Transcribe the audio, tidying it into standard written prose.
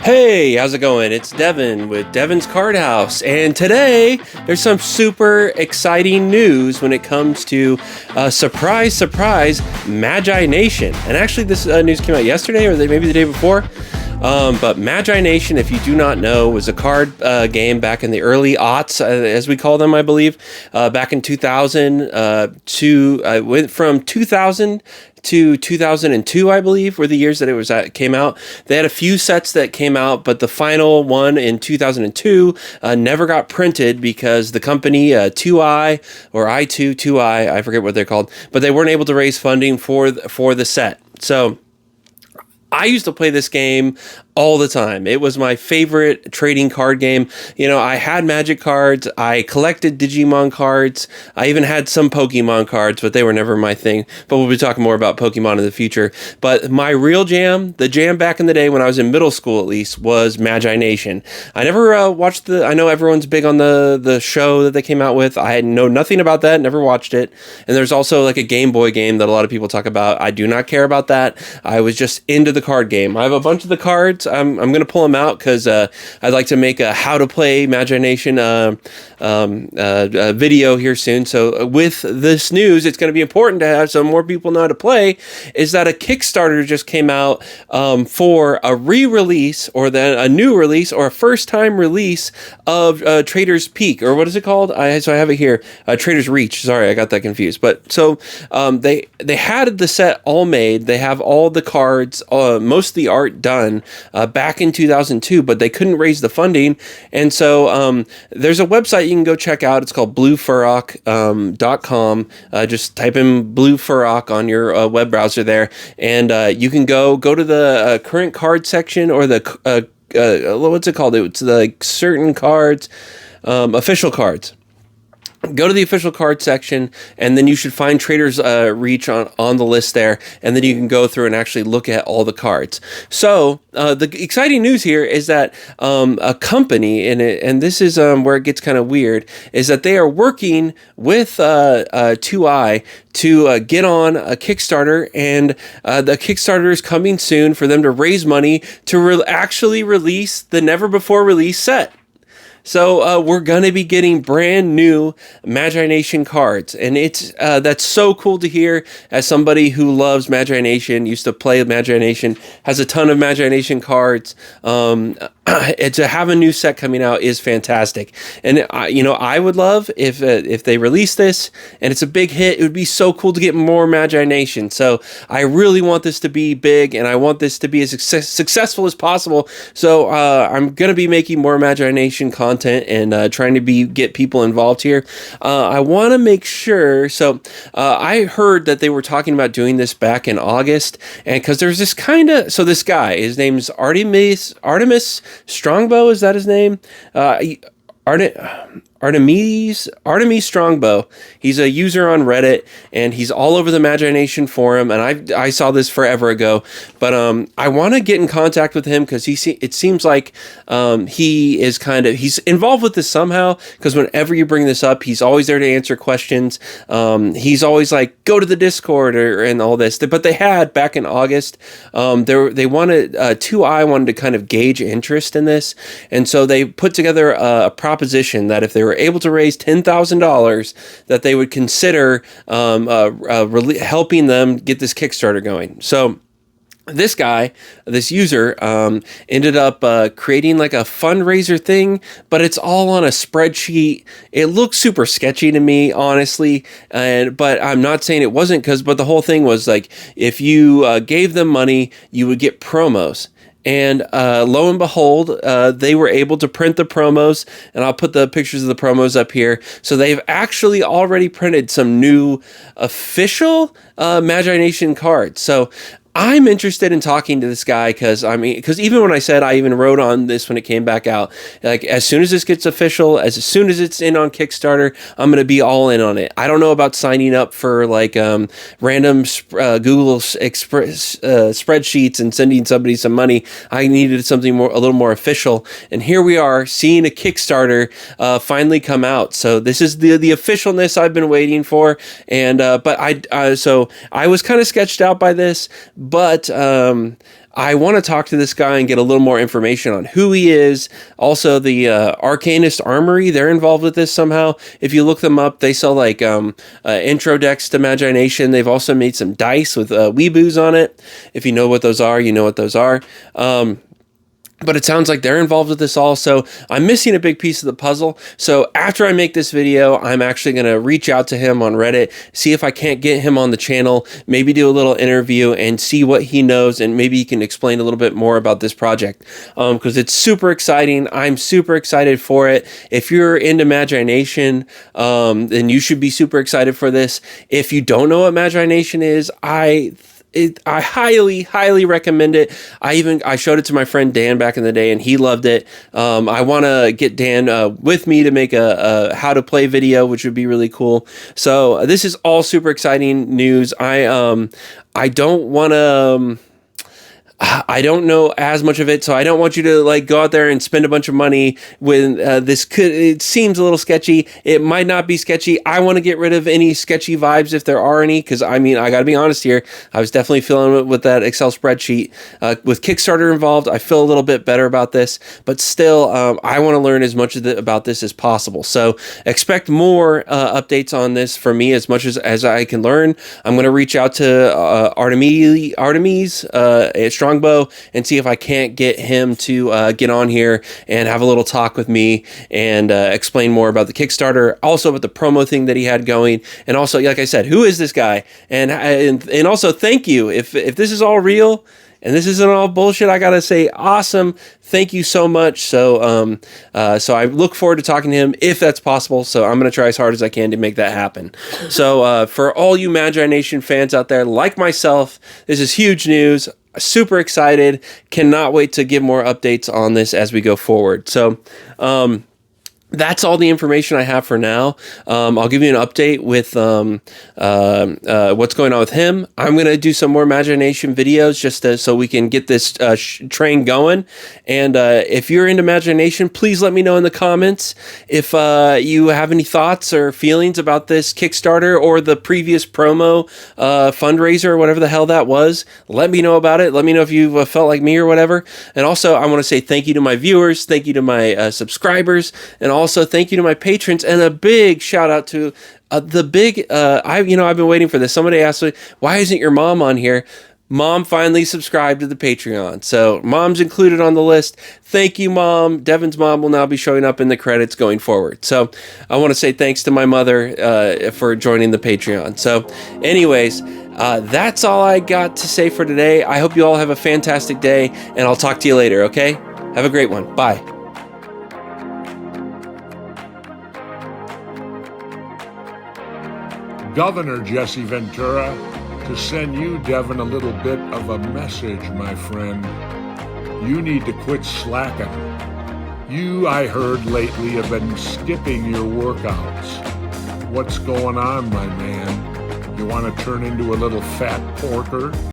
Hey, how's it going? It's Devin with Devin's Card House, and today there's some super exciting news when it comes to surprise, Magi-Nation. And actually, this news came out yesterday or maybe the day before. But Magi-Nation, if you do not know, was a card game back in the early aughts, as we call them, I believe, back in 2000 went from 2000 to 2002, I believe, were the years that came out. They had a few sets that came out, but the final one in 2002 never got printed because the company 2i or I2, I forget what they're called, but they weren't able to raise funding for the set. So I used to play this game all the time. It was my favorite trading card game. You know, I had Magic cards, I collected Digimon cards, I even had some Pokemon cards, but they were never my thing. But we'll be talking more about Pokemon in the future. But my real jam, the jam back in the day when I was in middle school at least, was Magi-Nation. I never watched I know everyone's big on the show that they came out with. I know nothing about that, never watched it. And there's also like a Game Boy game that a lot of people talk about. I do not care about that. I was just into the card game. I have a bunch of the cards. I'm going to pull them out because I'd like to make a how to play Magi-Nation video here soon. So with this news, it's going to be important to have so more people know how to play, is that a Kickstarter just came out for a re-release or then a new release or a first-time release of Trader's Peak, or what is it called? So I have it here, Trader's Reach. Sorry, I got that confused. But so they had the set all made. They have all the cards, most of the art done back in 2002, but they couldn't raise the funding. And so there's a website you can go check out. It's called bluefurok.com. Just type in Blue Furok on your web browser there, and you can go to the current card section or the what's it called? It's like certain cards, official cards. Go to the official card section, and then you should find Trader's Reach on the list there, and then you can go through and actually look at all the cards. So the exciting news here is that a company, and this is where it gets kind of weird, is that they are working with 2i to get on a Kickstarter, and the Kickstarter is coming soon for them to raise money to actually release the never-before-released set. So we're going to be getting brand new Magi-Nation cards, and that's so cool to hear as somebody who loves Magi-Nation, used to play Magi-Nation, has a ton of Magi-Nation cards. To have a new set coming out is fantastic. And I would love if they release this and it's a big hit. It would be so cool to get more Magi-Nation. So I really want this to be big, and I want this to be as successful as possible. So I'm going to be making more Magi-Nation content and trying to get people involved here. I want to make sure. So I heard that they were talking about doing this back in August, and because there's this this guy, his name's Artemis Strongbow, is that his name? Artemis Strongbow. He's a user on Reddit, and he's all over the Magi-Nation forum, and I saw this forever ago, but I want to get in contact with him because it seems like he's involved with this somehow, because whenever you bring this up, he's always there to answer questions. He's always like, go to the Discord and all this. But they had back in August, they wanted 2i wanted to kind of gauge interest in this, and so they put together a proposition that if they were able to raise $10,000, that they would consider helping them get this Kickstarter going. So this guy, this user, ended up creating like a fundraiser thing, but it's all on a spreadsheet. It looks super sketchy to me, honestly, but I'm not saying it wasn't, but the whole thing was like, if you gave them money, you would get promos. And lo and behold, they were able to print the promos, and I'll put the pictures of the promos up here. So they've actually already printed some new official Magi-Nation cards. So I'm interested in talking to this guy because even when I said, I even wrote on this when it came back out, like as soon as this gets official, as soon as it's in on Kickstarter, I'm going to be all in on it. I don't know about signing up for like random Google Express spreadsheets and sending somebody some money. I needed something a little more official, and here we are seeing a Kickstarter finally come out. So this is the officialness I've been waiting for, and but I was kind of sketched out by this. But I want to talk to this guy and get a little more information on who he is. Also, the Arcanist Armory, they're involved with this somehow. If you look them up, they sell like intro decks to Magi-Nation. They've also made some dice with weeboos on it. If you know what those are, you know what those are. But it sounds like they're involved with this also. I'm missing a big piece of the puzzle. So after I make this video, I'm actually going to reach out to him on Reddit, see if I can't get him on the channel, maybe do a little interview and see what he knows, and maybe he can explain a little bit more about this project. Because it's super exciting. I'm super excited for it. If you're into Magi-Nation, then you should be super excited for this. If you don't know what Magi-Nation is, I highly recommend it. I showed it to my friend Dan back in the day, and he loved it. I want to get Dan with me to make a how to play video, which would be really cool. So this is all super exciting news. I don't want to. I don't know as much of it, so I don't want you to like go out there and spend a bunch of money when it seems a little sketchy. It might not be sketchy. I want to get rid of any sketchy vibes if there are any, because I mean, I got to be honest here. I was definitely feeling it with that Excel spreadsheet. With Kickstarter involved, I feel a little bit better about this, but still, I want to learn as much about this as possible. So expect more updates on this from me as much as I can learn. I'm going to reach out to Artemis Strongbow and see if I can't get him to get on here and have a little talk with me and explain more about the Kickstarter, also about the promo thing that he had going, and also, like I said, who is this guy? And also, thank you. If this is all real and this isn't all bullshit, I gotta say, awesome. Thank you so much. So I look forward to talking to him if that's possible. So I'm gonna try as hard as I can to make that happen. So for all you Magi-Nation fans out there, like myself, this is huge news. Super excited. Cannot wait to give more updates on this as we go forward. So, that's all the information I have for now. I'll give you an update with what's going on with him. I'm going to do some more Magi-Nation videos just so we can get this train going. And if you're into Magi-Nation, please let me know in the comments if you have any thoughts or feelings about this Kickstarter or the previous promo fundraiser or whatever the hell that was. Let me know about it. Let me know if you felt like me or whatever. And also, I want to say thank you to my viewers. Thank you to my subscribers. And also, thank you to my patrons, and a big shout out to I've been waiting for this. Somebody asked me, why isn't your mom on here? Mom finally subscribed to the Patreon, so Mom's included on the list. Thank you, Mom. Devin's mom will now be showing up in the credits going forward. So I want to say thanks to my mother for joining the Patreon. So anyways, that's all I got to say for today. I hope you all have a fantastic day, and I'll talk to you later, okay? Have a great one. Bye. Governor Jesse Ventura, to send you, Devin, a little bit of a message, my friend. You need to quit slacking. You, I heard lately, have been skipping your workouts. What's going on, my man? You want to turn into a little fat porker?